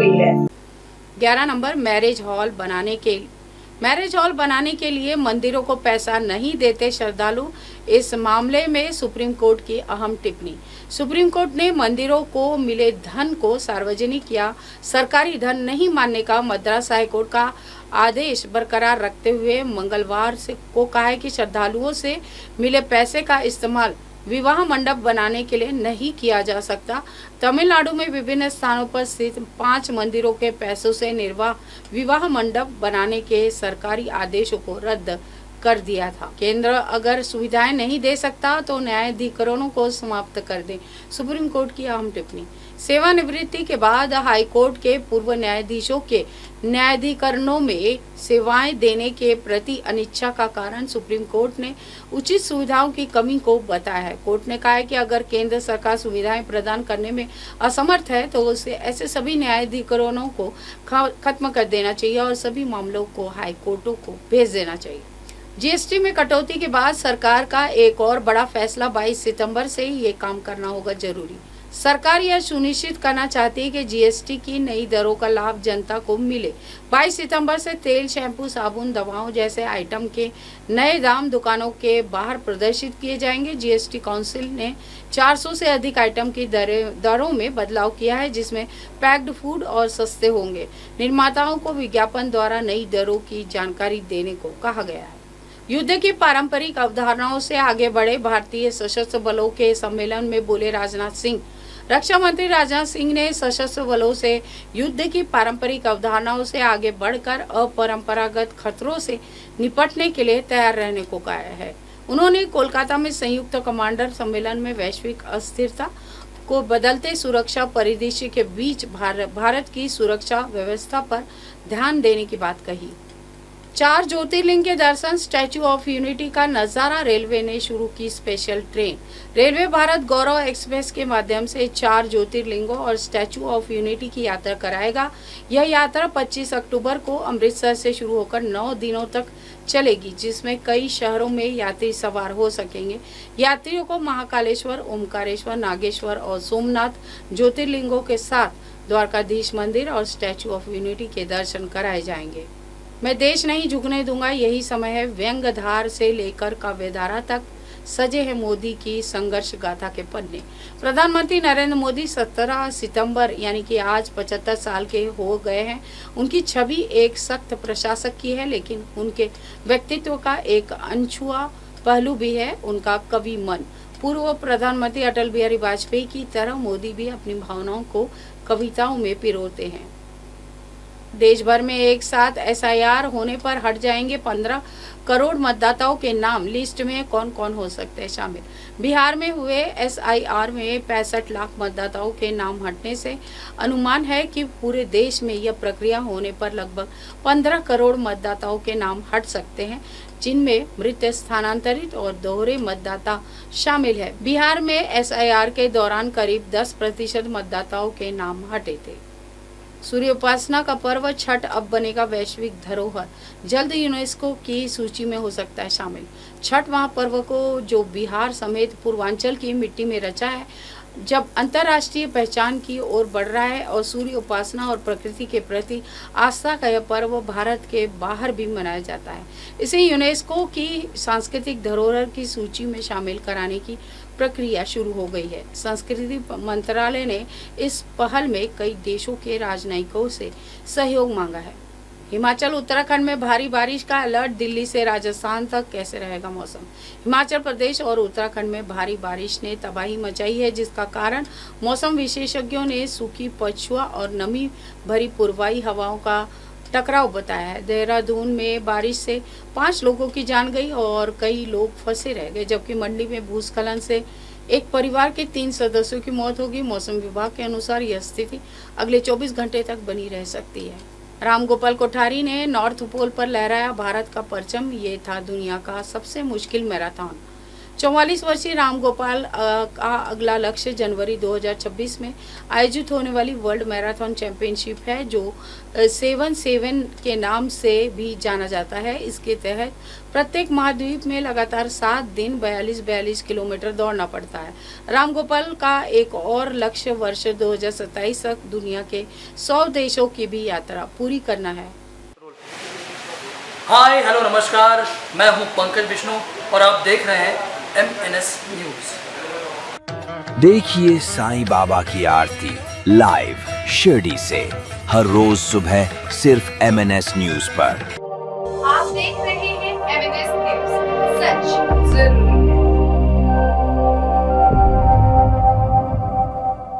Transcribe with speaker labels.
Speaker 1: गई है।
Speaker 2: 11 number, marriage hall बनाने के लिए मंदिरों को पैसा नहीं देते श्रद्धालु। इस मामले में सुप्रीम कोर्ट की अहम टिप्पणी। सुप्रीम कोर्ट ने मंदिरों को मिले धन को सार्वजनिक या सरकारी धन नहीं मानने का मद्रास हाईकोर्ट का आदेश बरकरार रखते हुए मंगलवार को कहा है कि श्रद्धालुओं से मिले पैसे का इस्तेमाल विवाह मंडप बनाने के लिए नहीं किया जा सकता। तमिलनाडु में विभिन्न स्थानों पर स्थित 5 मंदिरों के पैसों से विवाह मंडप बनाने के सरकारी आदेशों को रद्द कर दिया था। केंद्र अगर सुविधाएं नहीं दे सकता तो न्यायाधिकरणों को समाप्त कर दे, सुप्रीम कोर्ट की अहम टिप्पणी। सेवानिवृत्ति के बाद हाई कोर्ट के पूर्व न्यायाधीशों के न्यायाधिकरणों में सेवाएं देने के प्रति अनिच्छा का कारण सुप्रीम कोर्ट ने उचित सुविधाओं की कमी को बताया है। कोर्ट ने कहा है कि अगर केंद्र सरकार सुविधाएं प्रदान करने में असमर्थ है तो उसे ऐसे सभी न्यायाधिकरणों को खत्म कर देना चाहिए और सभी मामलों को हाई कोर्टों को भेज देना चाहिए। जीएसटी में कटौती के बाद सरकार का एक और बड़ा फैसला 22 सितंबर से ये काम करना होगा जरूरी। सरकार यह सुनिश्चित करना चाहती है कि जीएसटी की नई दरों का लाभ जनता को मिले। 22 सितंबर से तेल, शैम्पू, साबुन, दवाओं जैसे आइटम के नए दाम दुकानों के बाहर प्रदर्शित किए जाएंगे। जीएसटी काउंसिल ने 400 से अधिक आइटम की दरों में बदलाव किया है, जिसमें पैक्ड फूड और सस्ते होंगे। निर्माताओं को विज्ञापन द्वारा नई दरों की जानकारी देने को कहा गया है। युद्ध की पारंपरिक अवधारणाओं से आगे बढ़े भारतीय सशस्त्र बलों के सम्मेलन में बोले राजनाथ सिंह। रक्षा मंत्री राजनाथ सिंह ने सशस्त्र बलों से युद्ध की पारंपरिक अवधारणाओं से आगे बढ़कर अपरंपरागत खतरों से निपटने के लिए तैयार रहने को कहा है। उन्होंने कोलकाता में संयुक्त कमांडर सम्मेलन में वैश्विक अस्थिरता को बदलते सुरक्षा परिदृश्य के बीच भारत की सुरक्षा व्यवस्था पर ध्यान देने की बात कही। 4 ज्योतिर्लिंग के दर्शन, स्टैच्यू ऑफ यूनिटी का नजारा, रेलवे ने शुरू की स्पेशल ट्रेन। रेलवे भारत गौरव एक्सप्रेस के माध्यम से 4 ज्योतिर्लिंगों और स्टैच्यू ऑफ यूनिटी की यात्रा कराएगा। यह यात्रा 25 अक्टूबर को अमृतसर से शुरू होकर 9 दिनों तक चलेगी, जिसमें कई शहरों में यात्री सवार हो सकेंगे। यात्रियों को महाकालेश्वर, ओमकारेश्वर, नागेश्वर और सोमनाथ ज्योतिर्लिंगों के साथ द्वारकाधीश मंदिर और स्टैच्यू ऑफ यूनिटी के दर्शन कराए जाएंगे। मैं देश नहीं झुकने दूंगा, यही समय है। व्यंग्यधार से लेकर काव्यधारा तक सजे हैं मोदी की संघर्ष गाथा के पन्ने। प्रधानमंत्री नरेंद्र मोदी 17 सितंबर यानी कि आज 75 साल के हो गए हैं। उनकी छवि एक सख्त प्रशासक की है, लेकिन उनके व्यक्तित्व का एक अनछुआ पहलू भी है, उनका कवि मन। पूर्व प्रधानमंत्री अटल बिहारी वाजपेयी की तरह मोदी भी अपनी भावनाओं को कविताओं में पिरोते हैं। देश भर में एक साथ एसआईआर होने पर हट जाएंगे 15 करोड़ मतदाताओं के नाम। लिस्ट में कौन कौन हो सकते हैं शामिल? बिहार में हुए एसआईआर में 65 लाख मतदाताओं के नाम हटने से अनुमान है कि पूरे देश में यह प्रक्रिया होने पर लगभग 15 करोड़ मतदाताओं के नाम हट सकते हैं, जिनमें मृत, स्थानांतरित और दोहरे मतदाता शामिल है। बिहार में एसआईआर के दौरान करीब 10% मतदाताओं के नाम हटे थे। सूर्य उपासना का पर्व छठ अब बनेगा वैश्विक धरोहर, जल्द यूनेस्को की सूची में हो सकता है शामिल। छठ महापर्व को जो बिहार समेत पूर्वांचल की मिट्टी में रचा है, जब अंतर्राष्ट्रीय पहचान की ओर बढ़ रहा है और सूर्य उपासना और प्रकृति के प्रति आस्था का यह पर्व भारत के बाहर भी मनाया जाता है। इसे यूनेस्को की सांस्कृतिक धरोहर की सूची में शामिल कराने की प्रक्रिया शुरू हो गई है। संस्कृति मंत्रालय ने इस पहल में कई देशों के राजनयिकों से सहयोग मांगा है। हिमाचल उत्तराखंड में भारी बारिश का अलर्ट, दिल्ली से राजस्थान तक कैसे रहेगा मौसम? हिमाचल प्रदेश और उत्तराखंड में भारी बारिश ने तबाही मचाई है, जिसका कारण मौसम विशेषज्ञों ने सूखी पछुआ और नमी भरी पूर्वाई हवाओं का टकराव बताया है। देहरादून में बारिश से 5 लोगों की जान गई और कई लोग फंसे रह गए, जबकि मंडी में भूस्खलन से एक परिवार के 3 सदस्यों की मौत होगी। मौसम विभाग के अनुसार यह स्थिति अगले 24 घंटे तक बनी रह सकती है। रामगोपाल कोठारी ने नॉर्थ पोल पर लहराया भारत का परचम, ये था दुनिया का सबसे मुश्किल मैराथन। 44 वर्षीय राम गोपाल का अगला लक्ष्य जनवरी 2026 में आयोजित होने वाली वर्ल्ड मैराथन चैंपियनशिप है, जो 7-7 के नाम से भी जाना जाता है। इसके तहत प्रत्येक महाद्वीप में लगातार 7 दिन 42 किलोमीटर दौड़ना पड़ता है। राम गोपाल का एक और लक्ष्य वर्ष 2027 तक दुनिया के 100 देशों की भी यात्रा पूरी करना है।
Speaker 1: हाय हेलो नमस्कार, मैं हूं पंकज विष्णु और आप देख रहे हैं MNS न्यूज।
Speaker 3: देखिए साईं बाबा की आरती लाइव शिरडी से हर रोज सुबह सिर्फ MNS न्यूज पर।
Speaker 4: आप देख रहे हैं MNS न्यूज, सच जरूर।